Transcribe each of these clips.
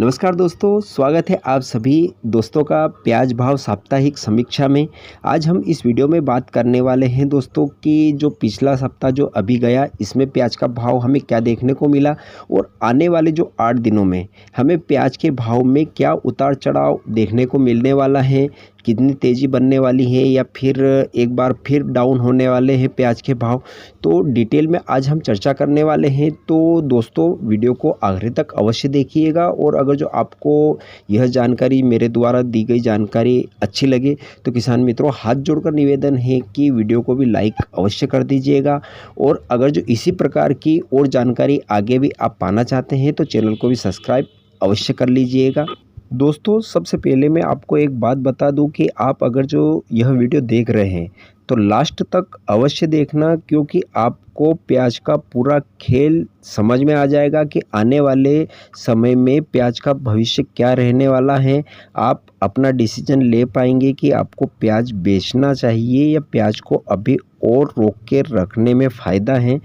नमस्कार दोस्तों, स्वागत है आप सभी दोस्तों का प्याज भाव साप्ताहिक समीक्षा में। आज हम इस वीडियो में बात करने वाले हैं दोस्तों कि जो पिछला सप्ताह जो अभी गया इसमें प्याज का भाव हमें क्या देखने को मिला और आने वाले जो 8 दिनों में हमें प्याज के भाव में क्या उतार चढ़ाव देखने को मिलने वाला है, कितनी तेज़ी बनने वाली है या फिर एक बार फिर डाउन होने वाले हैं प्याज के भाव। तो डिटेल में आज हम चर्चा करने वाले हैं। तो दोस्तों वीडियो को आखिर तक अवश्य देखिएगा और अगर जो आपको यह जानकारी मेरे द्वारा दी गई जानकारी अच्छी लगे तो किसान मित्रों हाथ जोड़कर निवेदन है कि वीडियो को भी लाइक अवश्य कर दीजिएगा। और अगर जो इसी प्रकार की और जानकारी आगे भी आप पाना चाहते हैं तो चैनल को भी सब्सक्राइब अवश्य कर लीजिएगा। दोस्तों सबसे पहले मैं आपको एक बात बता दूं कि आप अगर जो यह वीडियो देख रहे हैं तो लास्ट तक अवश्य देखना, क्योंकि आपको प्याज का पूरा खेल समझ में आ जाएगा कि आने वाले समय में प्याज का भविष्य क्या रहने वाला है। आप अपना डिसीजन ले पाएंगे कि आपको प्याज बेचना चाहिए या प्याज को अभी और रोक के रखने में फ़ायदा है।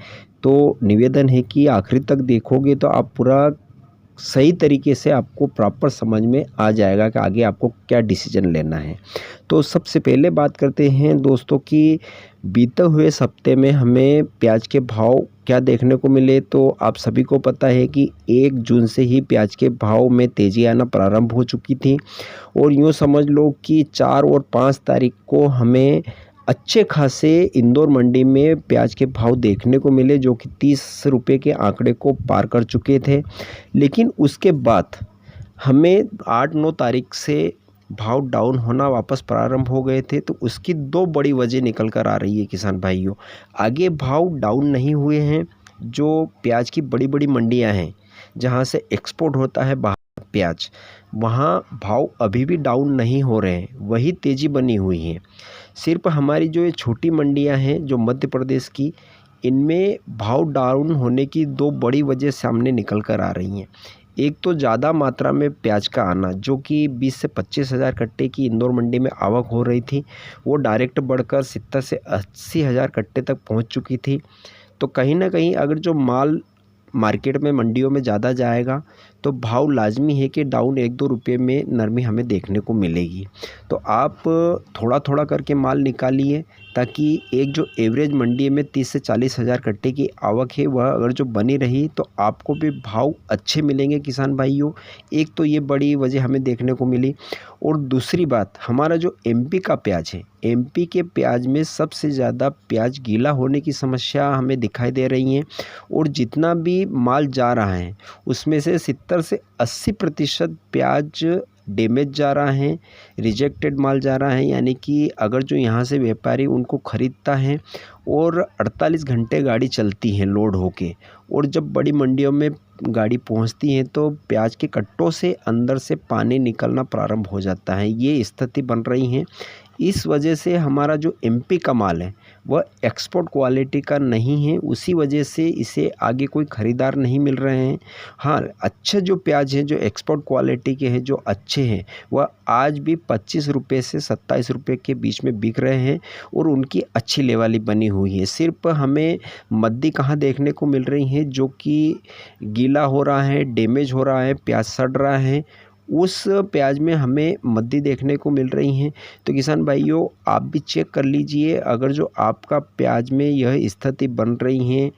तो निवेदन है कि आखिर तक देखोगे तो आप पूरा सही तरीके से आपको प्रॉपर समझ में आ जाएगा कि आगे आपको क्या डिसीजन लेना है। तो सबसे पहले बात करते हैं दोस्तों कि बीते हुए हफ्ते में हमें प्याज के भाव क्या देखने को मिले। तो आप सभी को पता है कि 1 जून से ही प्याज के भाव में तेज़ी आना प्रारंभ हो चुकी थी और यूँ समझ लो कि 4 और 5 तारीख को हमें अच्छे खासे इंदौर मंडी में प्याज के भाव देखने को मिले, जो कि 30 रुपये के आंकड़े को पार कर चुके थे। लेकिन उसके बाद हमें 8-9 तारीख से भाव डाउन होना वापस प्रारंभ हो गए थे। तो उसकी 2 बड़ी वजह निकल कर आ रही है किसान भाइयों। आगे भाव डाउन नहीं हुए हैं। जो प्याज की बड़ी बड़ी मंडियां हैं जहां से एक्सपोर्ट होता है बाहर प्याज, वहाँ भाव अभी भी डाउन नहीं हो रहे हैं, वही तेज़ी बनी हुई है। सिर्फ हमारी जो ये छोटी मंडियां हैं जो मध्य प्रदेश की, इनमें भाव डाउन होने की 2 बड़ी वजह सामने निकल कर आ रही हैं। एक तो ज़्यादा मात्रा में प्याज का आना, जो कि 20 से 25 हज़ार कट्टे की इंदौर मंडी में आवक हो रही थी, वो डायरेक्ट बढ़कर 70 से 80 हज़ार कट्टे तक पहुंच चुकी थी। तो कहीं ना कहीं अगर जो माल मार्केट में मंडियों में ज़्यादा जाएगा तो भाव लाजमी है कि डाउन 1-2 रुपये में नरमी हमें देखने को मिलेगी। तो आप थोड़ा थोड़ा करके माल निकालिए ताकि एक जो एवरेज मंडी में 30 से 40 हज़ार कट्टे की आवक है वह अगर जो बनी रही तो आपको भी भाव अच्छे मिलेंगे किसान भाइयों। एक तो ये बड़ी वजह हमें देखने को मिली। और दूसरी बात, हमारा जो एमपी का प्याज है, एमपी के प्याज में सबसे ज़्यादा प्याज गीला होने की समस्या हमें दिखाई दे रही है। और जितना भी माल जा रहा है उसमें से 70 से 80% प्याज डैमेज जा रहा है, रिजेक्टेड माल जा रहा है। यानी कि अगर जो यहाँ से व्यापारी उनको ख़रीदता है और 48 घंटे गाड़ी चलती है लोड होके, और जब बड़ी मंडियों में गाड़ी पहुँचती है तो प्याज के कट्टों से अंदर से पानी निकलना प्रारंभ हो जाता है। ये स्थिति बन रही है। इस वजह से हमारा जो एमपी का माल है वह एक्सपोर्ट क्वालिटी का नहीं है, उसी वजह से इसे आगे कोई ख़रीदार नहीं मिल रहे हैं। हाँ, अच्छे जो प्याज हैं जो एक्सपोर्ट क्वालिटी के हैं जो अच्छे हैं वह आज भी 25 रुपये से 27 रुपये के बीच में बिक रहे हैं और उनकी अच्छी लेवल बनी हुई है। सिर्फ हमें मद्दी कहाँ देखने को मिल रही है जो कि गीला हो रहा है, डैमेज हो रहा है, प्याज सड़ रहा है, उस प्याज में हमें मद्दी देखने को मिल रही हैं। तो किसान भाइयों आप भी चेक कर लीजिए, अगर जो आपका प्याज में यह स्थिति बन रही है,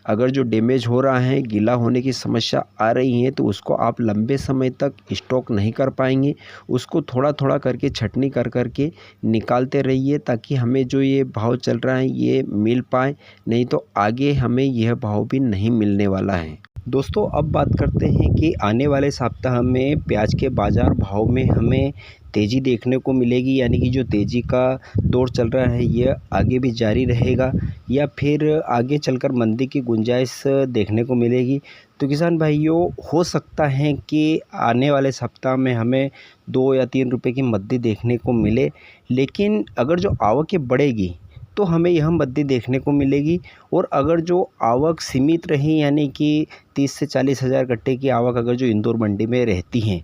अगर जो डैमेज हो रहा है, गीला होने की समस्या आ रही है, तो उसको आप लंबे समय तक स्टॉक नहीं कर पाएंगे। उसको थोड़ा थोड़ा करके छटनी कर करके निकालते रहिए ताकि हमें जो ये भाव चल रहा है ये मिल पाए, नहीं तो आगे हमें यह भाव भी नहीं मिलने वाला है। दोस्तों अब बात करते हैं कि आने वाले सप्ताह में प्याज के बाज़ार भाव में हमें तेज़ी देखने को मिलेगी, यानी कि जो तेज़ी का दौर चल रहा है यह आगे भी जारी रहेगा या फिर आगे चलकर मंदी की गुंजाइश देखने को मिलेगी। तो किसान भाइयों हो सकता है कि आने वाले सप्ताह में हमें 2 या 3 रुपये की मद्दी देखने को मिले, लेकिन अगर जो आवकें बढ़ेगी तो हमें यह मद्दी देखने को मिलेगी। और अगर जो आवक सीमित रही, यानी कि 30 से 40 हज़ार कट्टे की आवक अगर जो इंदौर मंडी में रहती हैं,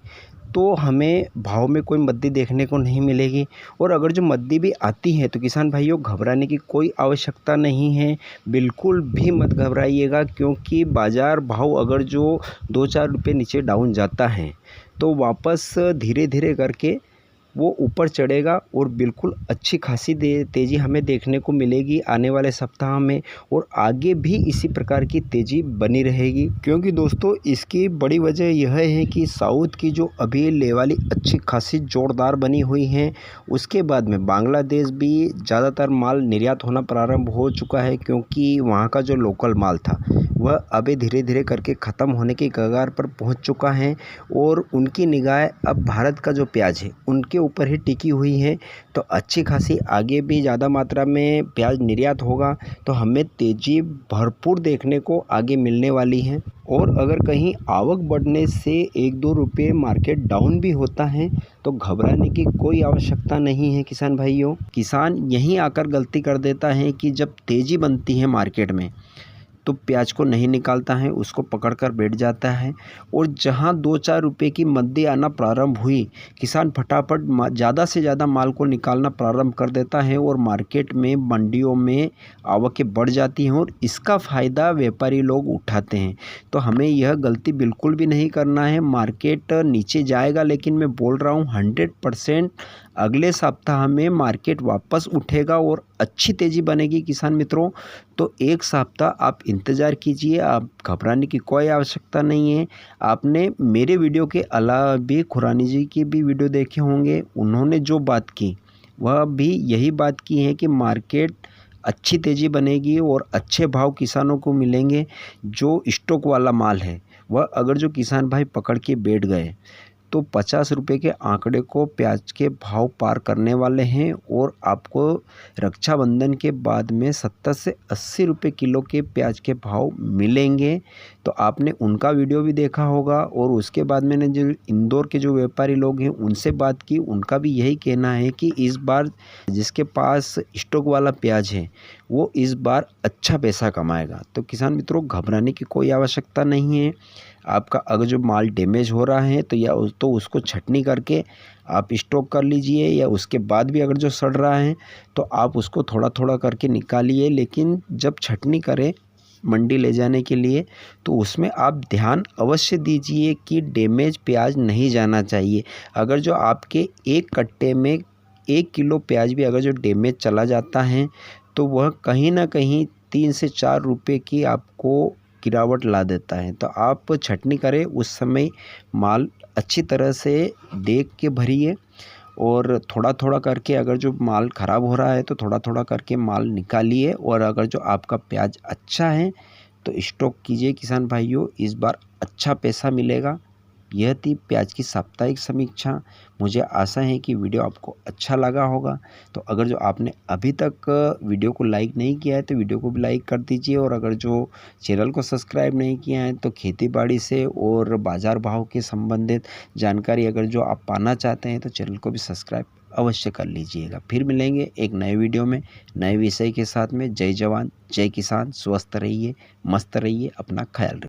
तो हमें भाव में कोई मद्दी देखने को नहीं मिलेगी। और अगर जो मद्दी भी आती है तो किसान भाइयों घबराने की कोई आवश्यकता नहीं है, बिल्कुल भी मत घबराइएगा, क्योंकि बाज़ार भाव अगर जो 2-4 रुपये नीचे डाउन जाता है तो वापस धीरे धीरे करके वो ऊपर चढ़ेगा और बिल्कुल अच्छी खासी तेज़ी हमें देखने को मिलेगी आने वाले सप्ताह में, और आगे भी इसी प्रकार की तेज़ी बनी रहेगी। क्योंकि दोस्तों इसकी बड़ी वजह यह है कि साउथ की जो अभी लेवाली अच्छी खासी ज़ोरदार बनी हुई हैं, उसके बाद में बांग्लादेश भी ज़्यादातर माल निर्यात होना प्रारंभ हो चुका है, क्योंकि वहाँ का जो लोकल माल था वह अभी धीरे धीरे करके ख़त्म होने की कगार पर पहुँच चुका है, और उनकी निगाह अब भारत का जो प्याज है उनके ऊपर ही टिकी हुई है। तो अच्छी खासी आगे भी ज़्यादा मात्रा में प्याज निर्यात होगा तो हमें तेज़ी भरपूर देखने को आगे मिलने वाली है। और अगर कहीं आवक बढ़ने से 1-2 रुपये मार्केट डाउन भी होता है तो घबराने की कोई आवश्यकता नहीं है किसान भाइयों। किसान यहीं आकर गलती कर देता है कि जब तेज़ी बनती है मार्केट में तो प्याज को नहीं निकालता है, उसको पकड़ कर बैठ जाता है, और जहां 2-4 रुपये की मंदी आना प्रारंभ हुई, किसान फटाफट ज़्यादा से ज़्यादा माल को निकालना प्रारंभ कर देता है और मार्केट में मंडियों में आवकें बढ़ जाती हैं और इसका फ़ायदा व्यापारी लोग उठाते हैं। तो हमें यह गलती बिल्कुल भी नहीं करना है। मार्केट नीचे जाएगा, लेकिन मैं बोल रहा हूँ 100% अगले सप्ताह में मार्केट वापस उठेगा और अच्छी तेज़ी बनेगी किसान मित्रों। तो एक सप्ताह आप इंतज़ार कीजिए, आप घबराने की कोई आवश्यकता नहीं है। आपने मेरे वीडियो के अलावा भी खुरानी जी की भी वीडियो देखे होंगे, उन्होंने जो बात की वह भी यही बात की है कि मार्केट अच्छी तेज़ी बनेगी और अच्छे भाव किसानों को मिलेंगे। जो स्टॉक वाला माल है वह अगर जो किसान भाई पकड़ के बैठ गए तो 50 रुपये के आंकड़े को प्याज के भाव पार करने वाले हैं, और आपको रक्षाबंधन के बाद में 70 से 80 रुपये किलो के प्याज के भाव मिलेंगे। तो आपने उनका वीडियो भी देखा होगा, और उसके बाद मैंने जो इंदौर के जो व्यापारी लोग हैं उनसे बात की, उनका भी यही कहना है कि इस बार जिसके पास स्टॉक वाला प्याज है वो इस बार अच्छा पैसा कमाएगा। तो किसान मित्रों घबराने की कोई आवश्यकता नहीं है। आपका अगर जो माल डैमेज हो रहा है तो उसको छँटनी करके आप स्टॉक कर लीजिए, या उसके बाद भी अगर जो सड़ रहा है तो आप उसको थोड़ा थोड़ा करके निकालिए। लेकिन जब छँटनी करें मंडी ले जाने के लिए तो उसमें आप ध्यान अवश्य दीजिए कि डैमेज प्याज नहीं जाना चाहिए। अगर जो आपके एक कट्टे में 1 किलो प्याज भी अगर जो डैमेज चला जाता है तो वह कहीं ना कहीं 3 से 4 रुपये की आपको गिरावट ला देता है। तो आप छँटनी करें उस समय माल अच्छी तरह से देख के भरिए, और थोड़ा थोड़ा करके अगर जो माल ख़राब हो रहा है तो थोड़ा थोड़ा करके माल निकालिए। और अगर जो आपका प्याज अच्छा है तो स्टॉक कीजिए किसान भाइयों, इस बार अच्छा पैसा मिलेगा। यह थी प्याज की साप्ताहिक समीक्षा। मुझे आशा है कि वीडियो आपको अच्छा लगा होगा। तो अगर जो आपने अभी तक वीडियो को लाइक नहीं किया है तो वीडियो को भी लाइक कर दीजिए, और अगर जो चैनल को सब्सक्राइब नहीं किया है तो खेतीबाड़ी से और बाज़ार भाव के संबंधित जानकारी अगर जो आप पाना चाहते हैं तो चैनल को भी सब्सक्राइब अवश्य कर लीजिएगा। फिर मिलेंगे एक नए वीडियो में नए विषय के साथ में। जय जवान जय किसान, स्वस्थ रहिए, मस्त रहिए, अपना ख्याल रखिए।